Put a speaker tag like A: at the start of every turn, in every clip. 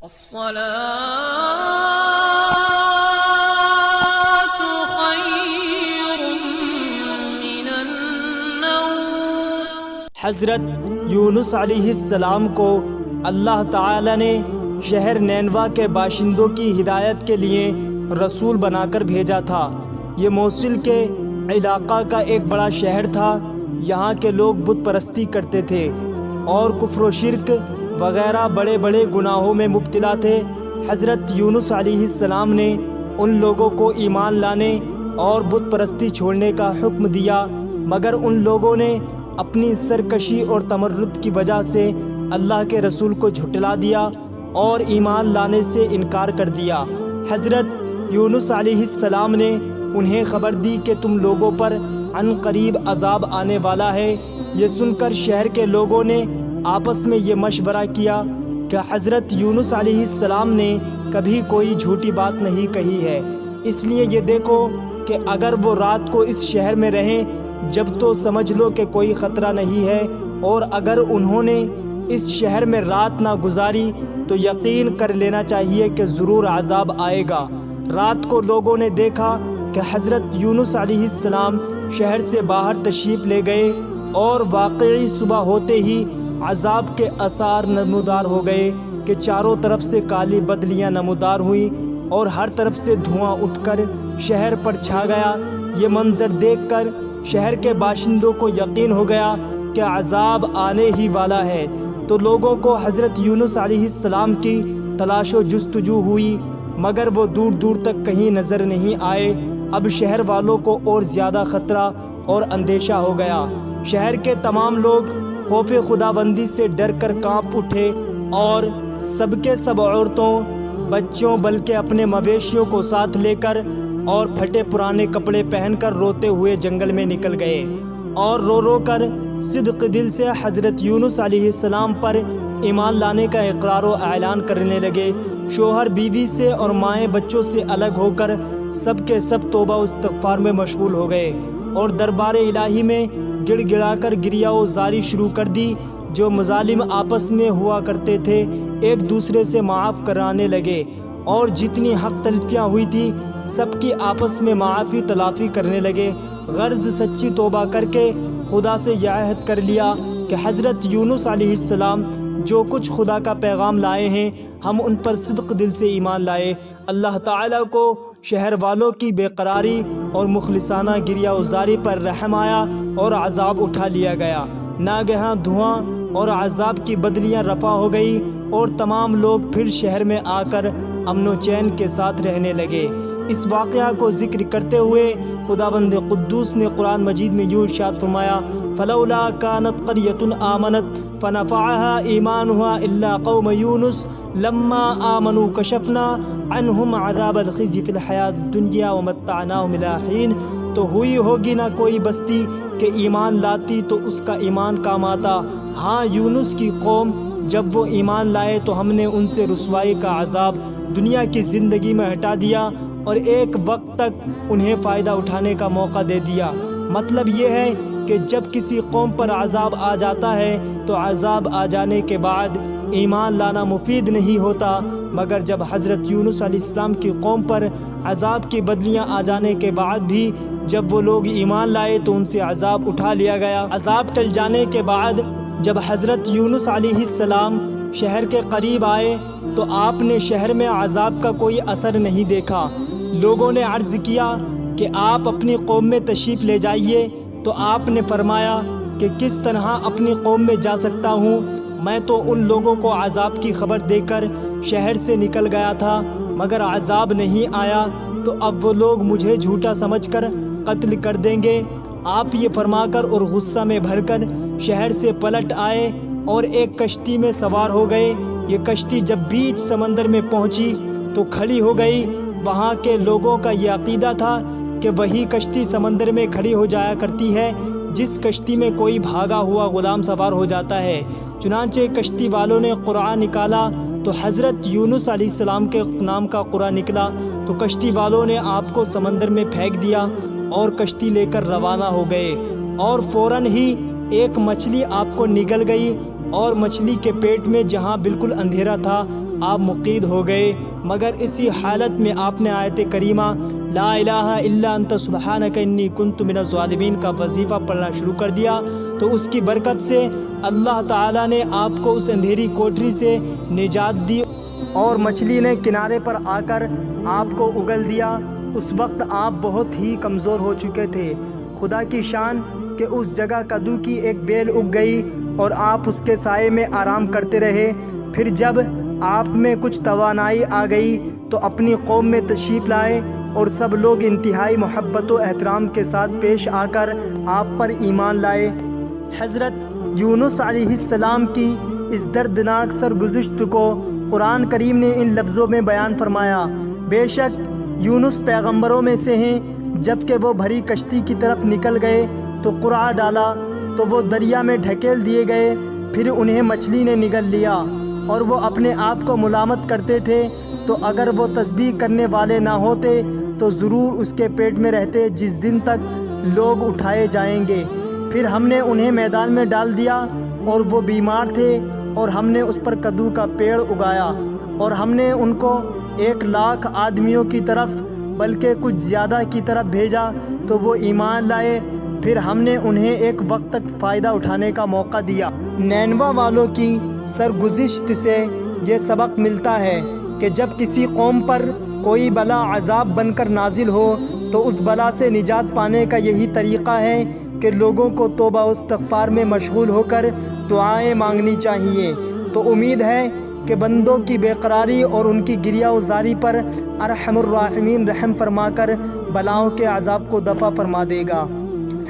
A: الصلاة خير من النوم۔
B: حضرت یونس علیہ السلام کو اللہ تعالی نے شہر نینوا کے باشندوں کی ہدایت کے لیے رسول بنا کر بھیجا تھا۔ یہ موصل کے علاقہ کا ایک بڑا شہر تھا۔ یہاں کے لوگ بت پرستی کرتے تھے اور کفر و شرک وغیرہ بڑے بڑے گناہوں میں مبتلا تھے۔ حضرت یونس علیہ السلام نے ان لوگوں کو ایمان لانے اور بت پرستی چھوڑنے کا حکم دیا، مگر ان لوگوں نے اپنی سرکشی اور تمرد کی وجہ سے اللہ کے رسول کو جھٹلا دیا اور ایمان لانے سے انکار کر دیا۔ حضرت یونس علیہ السلام نے انہیں خبر دی کہ تم لوگوں پر عن قریب عذاب آنے والا ہے۔ یہ سن کر شہر کے لوگوں نے آپس میں یہ مشورہ کیا کہ حضرت یونس علیہ السلام نے کبھی کوئی جھوٹی بات نہیں کہی ہے، اس لیے یہ دیکھو کہ اگر وہ رات کو اس شہر میں رہیں جب تو سمجھ لو کہ کوئی خطرہ نہیں ہے، اور اگر انہوں نے اس شہر میں رات نہ گزاری تو یقین کر لینا چاہیے کہ ضرور عذاب آئے گا۔ رات کو لوگوں نے دیکھا کہ حضرت یونس علیہ السلام شہر سے باہر تشریف لے گئے، اور واقعی صبح ہوتے ہی عذاب کے آثار نمودار ہو گئے کہ چاروں طرف سے کالی بدلیاں نمودار ہوئیں اور ہر طرف سے دھواں اٹھ کر شہر پر چھا گیا۔ یہ منظر دیکھ کر شہر کے باشندوں کو یقین ہو گیا کہ عذاب آنے ہی والا ہے، تو لوگوں کو حضرت یونس علیہ السلام کی تلاش و جستجو ہوئی، مگر وہ دور دور تک کہیں نظر نہیں آئے۔ اب شہر والوں کو اور زیادہ خطرہ اور اندیشہ ہو گیا۔ شہر کے تمام لوگ خوف خداوندی سے ڈر کر کانپ اٹھے، اور سب کے سب عورتوں، بچوں، بلکہ اپنے مویشیوں کو ساتھ لے کر اور پھٹے پرانے کپڑے پہن کر روتے ہوئے جنگل میں نکل گئے، اور رو رو کر صدق دل سے حضرت یونس علیہ السلام پر ایمان لانے کا اقرار و اعلان کرنے لگے۔ شوہر بیوی سے اور مائیں بچوں سے الگ ہو کر سب کے سب توبہ و استغفار میں مشغول ہو گئے، اور دربار الہی میں گڑ گڑا کر گریہ و زاری شروع کر دی۔ جو مظالم آپس میں ہوا کرتے تھے ایک دوسرے سے معاف کرانے لگے، اور جتنی حق تلفیاں ہوئی تھی سب کی آپس میں معافی تلافی کرنے لگے۔ غرض سچی توبہ کر کے خدا سے یہ عہد کر لیا کہ حضرت یونس علیہ السلام جو کچھ خدا کا پیغام لائے ہیں ہم ان پر صدق دل سے ایمان لائے۔ اللہ تعالیٰ کو شہر والوں کی بے قراری اور مخلصانہ گریہ وزاری پر رحم آیا اور عذاب اٹھا لیا گیا۔ ناگہاں دھواں اور عذاب کی بدلیاں رفع ہو گئی، اور تمام لوگ پھر شہر میں آ کر امن و چین کے ساتھ رہنے لگے۔ اس واقعہ کو ذکر کرتے ہوئے خداوند قدوس نے قرآن مجید میں یوں ارشاد فرمایا: فلولا كانت قرية آمنت فنفعها إيمانها إلا قوم يونس لما آمنوا كشفنا عنهم عذاب الخزي في الحياة الدنيا ومتعناهم إلى حين۔ تو ہوئی ہوگی نہ کوئی بستی کہ ایمان لاتی تو اس کا ایمان کام آتا، ہاں یونس کی قوم جب وہ ایمان لائے تو ہم نے ان سے رسوائی کا عذاب دنیا کی زندگی میں ہٹا دیا اور ایک وقت تک انہیں فائدہ اٹھانے کا موقع دے دیا۔ مطلب یہ ہے کہ جب کسی قوم پر عذاب آ جاتا ہے تو عذاب آ جانے کے بعد ایمان لانا مفید نہیں ہوتا، مگر جب حضرت یونس علیہ السلام کی قوم پر عذاب کی بدلیاں آ جانے کے بعد بھی جب وہ لوگ ایمان لائے تو ان سے عذاب اٹھا لیا گیا۔ عذاب ٹل جانے کے بعد جب حضرت یونس علیہ السلام شہر کے قریب آئے تو آپ نے شہر میں عذاب کا کوئی اثر نہیں دیکھا۔ لوگوں نے عرض کیا کہ آپ اپنی قوم میں تشریف لے جائیے، تو آپ نے فرمایا کہ کس طرح اپنی قوم میں جا سکتا ہوں، میں تو ان لوگوں کو عذاب کی خبر دے کر شہر سے نکل گیا تھا مگر عذاب نہیں آیا، تو اب وہ لوگ مجھے جھوٹا سمجھ کر قتل کر دیں گے۔ آپ یہ فرما کر اور غصہ میں بھر کر شہر سے پلٹ آئے اور ایک کشتی میں سوار ہو گئے۔ یہ کشتی جب بیچ سمندر میں پہنچی تو کھڑی ہو گئی۔ وہاں کے لوگوں کا یہ عقیدہ تھا کہ وہی کشتی سمندر میں کھڑی ہو جایا کرتی ہے جس کشتی میں کوئی بھاگا ہوا غلام سوار ہو جاتا ہے۔ چنانچہ کشتی والوں نے قرآن نکالا تو حضرت یونس علیہ السلام کے نام کا قرآن نکلا، تو کشتی والوں نے آپ کو سمندر میں پھینک دیا اور کشتی لے کر روانہ ہو گئے، اور فوراً ہی ایک مچھلی آپ کو نگل گئی، اور مچھلی کے پیٹ میں جہاں بالکل اندھیرا تھا آپ مقید ہو گئے، مگر اسی حالت میں آپ نے آیت کریمہ لا الہ الا انت سبحانک انی کنت من الظالمین کا وظیفہ پڑھنا شروع کر دیا، تو اس کی برکت سے اللہ تعالیٰ نے آپ کو اس اندھیری کوٹری سے نجات دی اور مچھلی نے کنارے پر آ کر آپ کو اگل دیا۔ اس وقت آپ بہت ہی کمزور ہو چکے تھے۔ خدا کی شان کہ اس جگہ کدو کی ایک بیل اگ گئی اور آپ اس کے سائے میں آرام کرتے رہے۔ پھر جب آپ میں کچھ توانائی آ گئی تو اپنی قوم میں تشریف لائے اور سب لوگ انتہائی محبت و احترام کے ساتھ پیش آ کر آپ پر ایمان لائے۔ حضرت یونس علیہ السلام کی اس دردناک سرگزشت کو قرآن کریم نے ان لفظوں میں بیان فرمایا: بے شک یونس پیغمبروں میں سے ہیں، جب کہ وہ بھری کشتی کی طرف نکل گئے تو قرعہ ڈالا تو وہ دریا میں ڈھکیل دیے گئے، پھر انہیں مچھلی نے نگل لیا، اور وہ اپنے آپ کو ملامت کرتے تھے، تو اگر وہ تسبیح کرنے والے نہ ہوتے تو ضرور اس کے پیٹ میں رہتے جس دن تک لوگ اٹھائے جائیں گے۔ پھر ہم نے انہیں میدان میں ڈال دیا اور وہ بیمار تھے، اور ہم نے اس پر کدو کا پیڑ اگایا، اور ہم نے ان کو 1,00,000 آدمیوں کی طرف بلکہ کچھ زیادہ کی طرف بھیجا تو وہ ایمان لائے۔ پھر ہم نے انہیں ایک وقت تک فائدہ اٹھانے کا موقع دیا۔ نینوا والوں کی سرگزشت سے یہ سبق ملتا ہے کہ جب کسی قوم پر کوئی بلا عذاب بن کر نازل ہو تو اس بلا سے نجات پانے کا یہی طریقہ ہے کہ لوگوں کو توبہ و استغفار میں مشغول ہو کر دعائیں مانگنی چاہیے۔ تو امید ہے کہ بندوں کی بے قراری اور ان کی گریہ و زاری پر ارحم الراحمین رحم فرما کر بلاؤں کے عذاب کو دفع فرما دے گا۔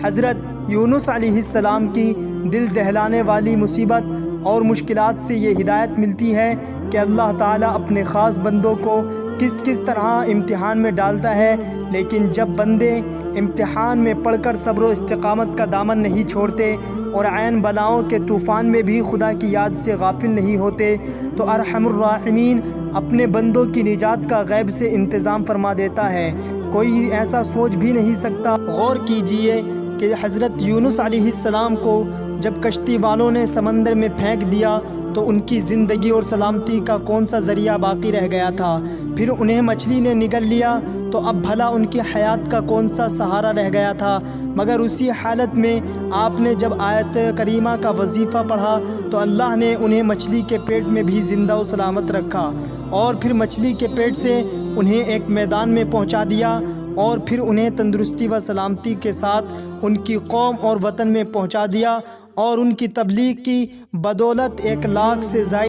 B: حضرت یونس علیہ السلام کی دل دہلانے والی مصیبت اور مشکلات سے یہ ہدایت ملتی ہے کہ اللہ تعالیٰ اپنے خاص بندوں کو کس کس طرح امتحان میں ڈالتا ہے، لیکن جب بندے امتحان میں پڑھ کر صبر و استقامت کا دامن نہیں چھوڑتے اور عین بلاؤں کے طوفان میں بھی خدا کی یاد سے غافل نہیں ہوتے تو ارحم الراحمین اپنے بندوں کی نجات کا غیب سے انتظام فرما دیتا ہے۔ کوئی ایسا سوچ بھی نہیں سکتا۔ غور کیجئے کہ حضرت یونس علیہ السلام کو جب کشتی والوں نے سمندر میں پھینک دیا تو ان کی زندگی اور سلامتی کا کون سا ذریعہ باقی رہ گیا تھا؟ پھر انہیں مچھلی نے نگل لیا تو اب بھلا ان کی حیات کا کون سا سہارا رہ گیا تھا؟ مگر اسی حالت میں آپ نے جب آیت کریمہ کا وظیفہ پڑھا تو اللہ نے انہیں مچھلی کے پیٹ میں بھی زندہ و سلامت رکھا، اور پھر مچھلی کے پیٹ سے انہیں ایک میدان میں پہنچا دیا، اور پھر انہیں تندرستی و سلامتی کے ساتھ ان کی قوم اور وطن میں پہنچا دیا، اور ان کی تبلیغ کی بدولت 1,00,000 سے زائد